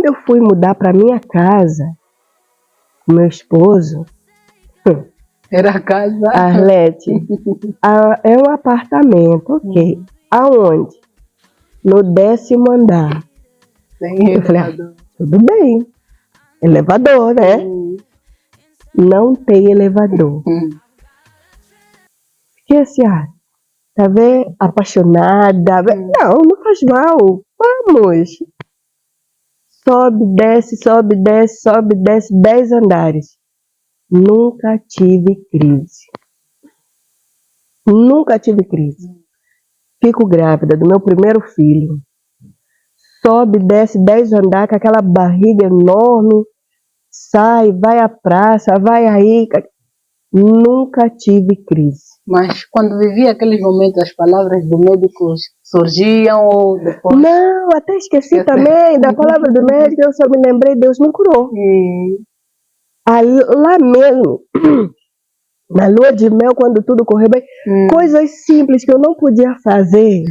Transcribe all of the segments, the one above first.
eu fui mudar para minha casa, meu esposo... Era a casa? Arlete, é um apartamento, ok. Aonde? No 10º andar. Tem Eu falei, elevador. tudo bem. Elevador, né? Não tem elevador. Fiquei assim, tá vendo? Apaixonada. Não faz mal. Vamos. Sobe, desce, 10 andares. Nunca tive crise. Nunca tive crise. Fico grávida do meu primeiro filho. Sobe, desce 10 andares com aquela barriga enorme. Sai, vai à praça, vai aí. Nunca tive crise. Mas quando vivia aqueles momentos, as palavras do médico surgiam ou depois? Não, até esqueci também da palavra do médico. Eu só me lembrei, Deus me curou. Lá mesmo, na lua de mel, quando tudo correu bem, coisas simples que eu não podia fazer,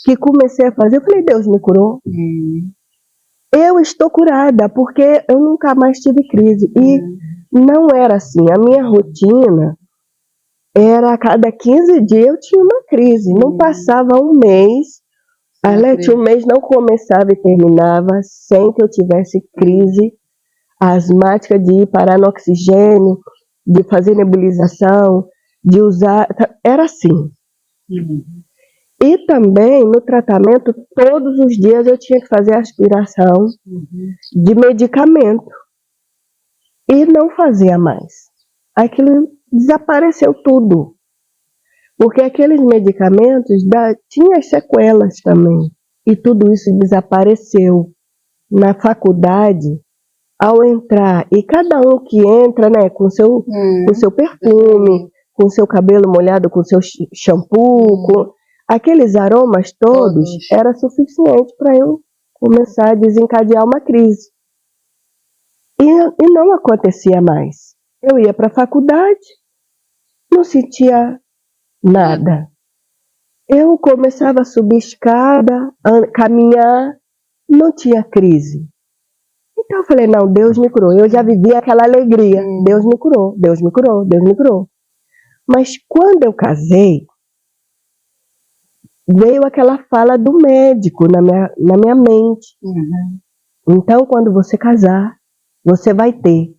que comecei a fazer, eu falei, Deus me curou. Eu estou curada, porque eu nunca mais tive crise. E não era assim, a minha rotina era a cada 15 dias eu tinha uma crise. Não passava um mês, um mês não começava e terminava sem que eu tivesse crise asmática de ir parar no oxigênio, de fazer nebulização, de usar... Era assim. E também, no tratamento, todos os dias eu tinha que fazer aspiração de medicamento. E não fazia mais. Aquilo desapareceu tudo. Porque aqueles medicamentos tinham as sequelas também. E tudo isso desapareceu. Na faculdade, ao entrar, e cada um que entra, né, com seu perfume, com seu cabelo molhado, com seu shampoo, com aqueles aromas todos, era suficiente para eu começar a desencadear uma crise. E não acontecia mais. Eu ia para a faculdade, não sentia nada. Eu começava a subir escada, caminhar, não tinha crise. Então eu falei, não, Deus me curou. Eu já vivia aquela alegria. Deus me curou, Deus me curou, Deus me curou. Mas quando eu casei, veio aquela fala do médico na minha mente. Então, quando você casar, você vai ter.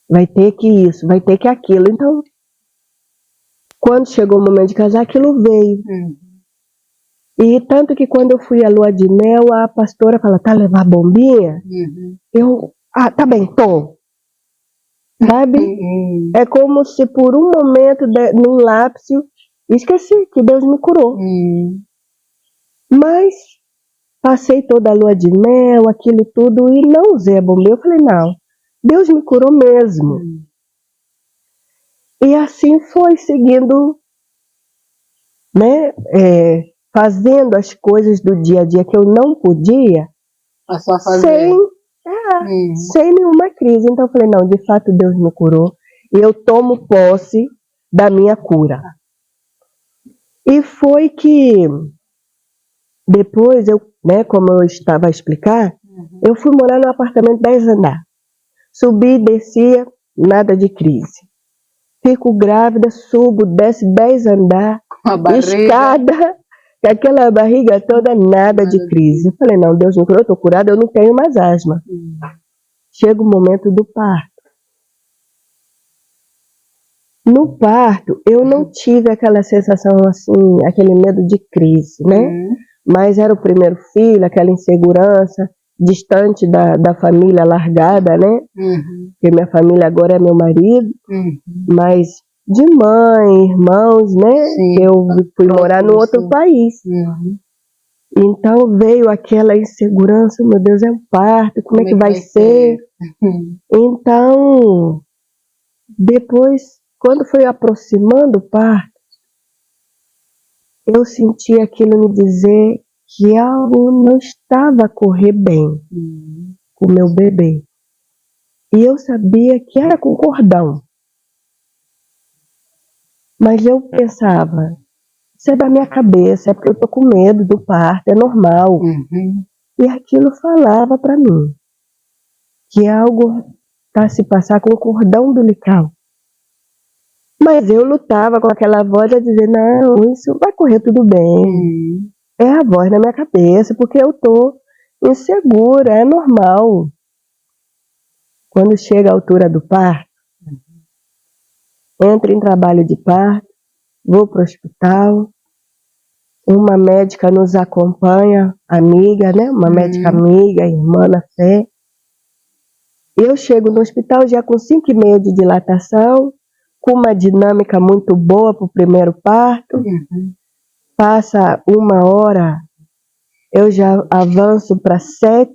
Vai ter que isso, vai ter que aquilo. Então, quando chegou o momento de casar, aquilo veio. E tanto que quando eu fui à lua de mel, a pastora fala, tá levar bombinha? Eu, tá bem, tô. Sabe? É como se por um momento, num lapso, esqueci que Deus me curou. Mas passei toda a lua de mel, aquilo tudo, e não usei a bombinha. Eu falei, não, Deus me curou mesmo. E assim foi seguindo, né, fazendo as coisas do dia a dia que eu não podia, sem nenhuma crise. Então eu falei, não, de fato Deus me curou, e eu tomo posse da minha cura. E foi que depois, né, como eu estava a explicar, eu fui morar num apartamento 10 andares. Subi, descia, nada de crise. Fico grávida, subo, desce 10 andares, escada, com aquela barriga toda, nada de crise. Eu falei, não, Deus me curou, eu estou curada, eu não tenho mais asma. Chega o momento do parto. No parto, eu não tive aquela sensação assim, aquele medo de crise, né? Mas era o primeiro filho, aquela insegurança, distante da família, largada, né? Porque minha família agora é meu marido, mas de mãe, irmãos, né? Eu fui morar num outro país. Então veio aquela insegurança, meu Deus, é um parto, como é que vai ser? Então, depois, quando foi aproximando o parto, eu senti aquilo me dizer que algo não estava a correr bem com o meu bebê. E eu sabia que era com cordão. Mas eu pensava, isso é da minha cabeça, é porque eu tô com medo do parto, é normal. E aquilo falava para mim que algo está se passar com o cordão umbilical. Mas eu lutava com aquela voz a dizer, não, isso vai correr tudo bem. É a voz na minha cabeça, porque eu tô insegura, é normal. Quando chega a altura do parto, entro em trabalho de parto, vou para o hospital, uma médica nos acompanha, amiga, né? Uma médica amiga, irmã na fé. Eu chego no hospital já com 5,5 de dilatação, com uma dinâmica muito boa para o primeiro parto. Passa 1 hora, eu já avanço para 7.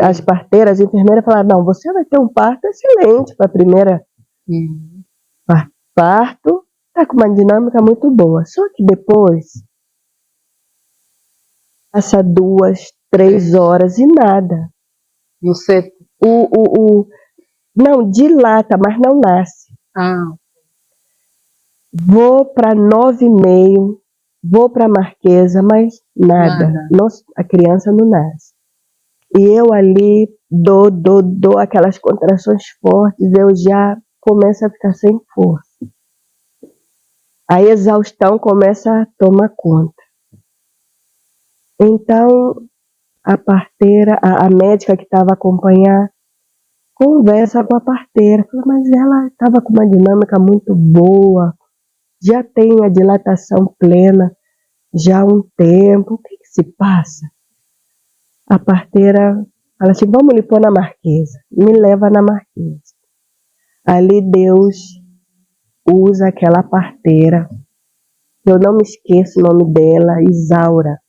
As parteiras, as enfermeiras falaram, não, você vai ter um parto excelente para a primeira parto, está com uma dinâmica muito boa. Só que depois, passa 2, 3 horas e nada. No seco? Não, dilata, mas não nasce. Vou para 9,5, vou para a Marquesa, mas nada. A criança não nasce. E eu ali dou aquelas contrações fortes, eu já começo a ficar sem força. A exaustão começa a tomar conta. Então, a parteira, a médica que estava a acompanhar, conversa com a parteira. Fala, mas ela estava com uma dinâmica muito boa, já tem a dilatação plena, já há um tempo. O que se passa? A parteira fala assim, vamos lhe pôr na Marquesa. Me leva na Marquesa. Ali Deus usa aquela parteira. Eu não me esqueço o nome dela, Isaura.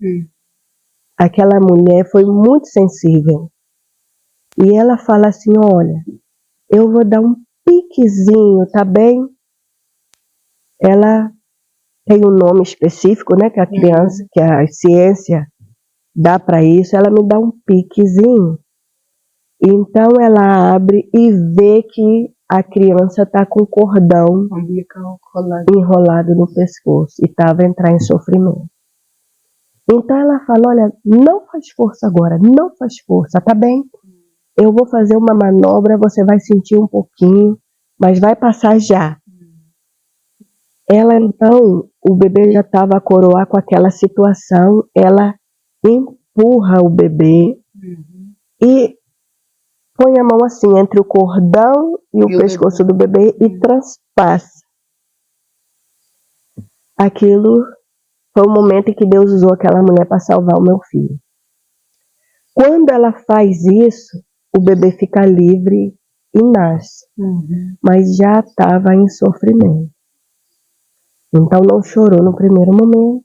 Aquela mulher foi muito sensível. E ela fala assim, olha, eu vou dar um piquezinho, tá bem? Ela tem um nome específico, né, que a criança, que a ciência dá para isso. Ela me dá um piquezinho. Então ela abre e vê que a criança está com o cordão enrolado no pescoço e estava a entrar em sofrimento. Então ela fala, olha, não faz força agora, não faz força, tá bem? Eu vou fazer uma manobra, você vai sentir um pouquinho, mas vai passar já. Ela então, o bebê já estava a coroar com aquela situação, ela empurra o bebê e põe a mão assim entre o cordão e o pescoço do bebê e transpassa. Aquilo foi o momento em que Deus usou aquela mulher para salvar o meu filho. Quando ela faz isso, o bebê fica livre e nasce. Mas já estava em sofrimento. Então não chorou no primeiro momento.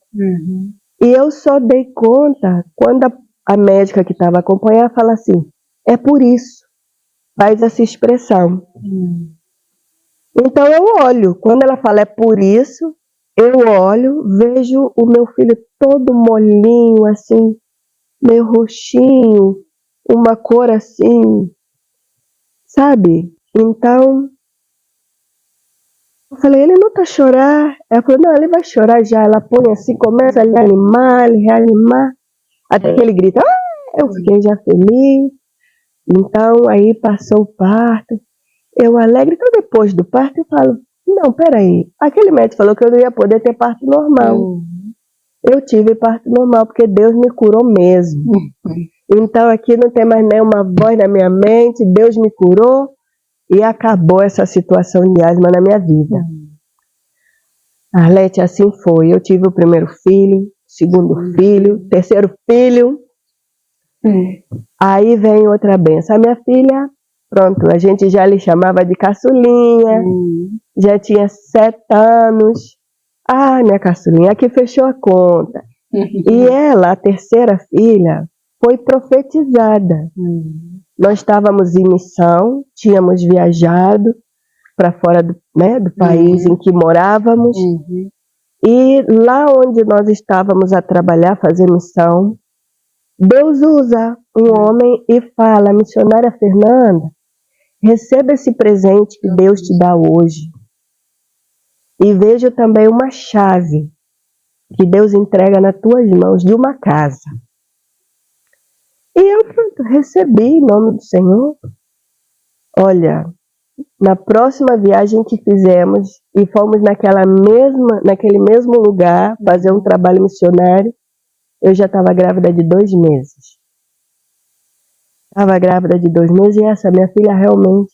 E eu só dei conta quando a médica que estava acompanhando fala assim, é por isso. Faz essa expressão. Então eu olho, quando ela fala é por isso, eu olho, vejo o meu filho todo molinho, assim, meio roxinho, uma cor assim, sabe? Então, eu falei, ele não tá chorando? Ela falou, não, ele vai chorar já. Ela põe assim, começa a ele reanimar, até que ele grita, eu fiquei já feliz. Então, aí passou o parto. Eu alegre, então depois do parto eu falo, não, peraí, aquele médico falou que eu não ia poder ter parto normal. Eu tive parto normal porque Deus me curou mesmo. Então aqui não tem mais nenhuma voz na minha mente, Deus me curou e acabou essa situação de asma na minha vida. Arlete, assim foi. Eu tive o primeiro filho, segundo filho, terceiro filho. Aí vem outra benção. A minha filha, pronto, a gente já lhe chamava de caçulinha, já tinha 7 anos. Ah, minha caçulinha, aqui fechou a conta. E ela, a terceira filha, foi profetizada. Nós estávamos em missão, tínhamos viajado para fora do país em que morávamos. E lá onde nós estávamos a trabalhar, fazer missão, Deus usa um homem e fala, missionária Fernanda, receba esse presente que Deus te dá hoje. E vejo também uma chave. que Deus entrega nas tuas mãos de uma casa. E eu, pronto, recebi em nome do Senhor. Olha, na próxima viagem que fizemos e fomos naquele mesmo lugar fazer um trabalho missionário, eu já estava grávida de 2 meses. Estava grávida de 2 meses e essa minha filha realmente,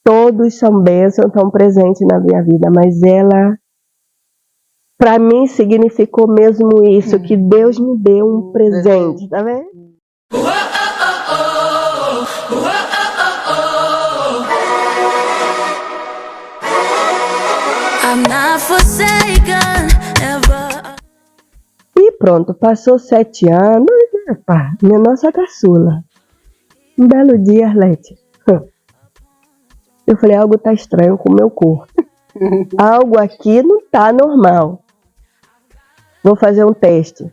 todos são bênçãos, estão presentes na minha vida, mas ela, para mim, significou mesmo isso, que Deus me deu um presente, tá vendo? E pronto, passou 7 anos, minha nossa caçula. Um belo dia, Arlete, eu falei, algo tá estranho com o meu corpo. Algo aqui não tá normal. Vou fazer um teste.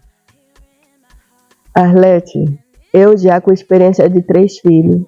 Arlete, eu já com experiência de 3 filhos,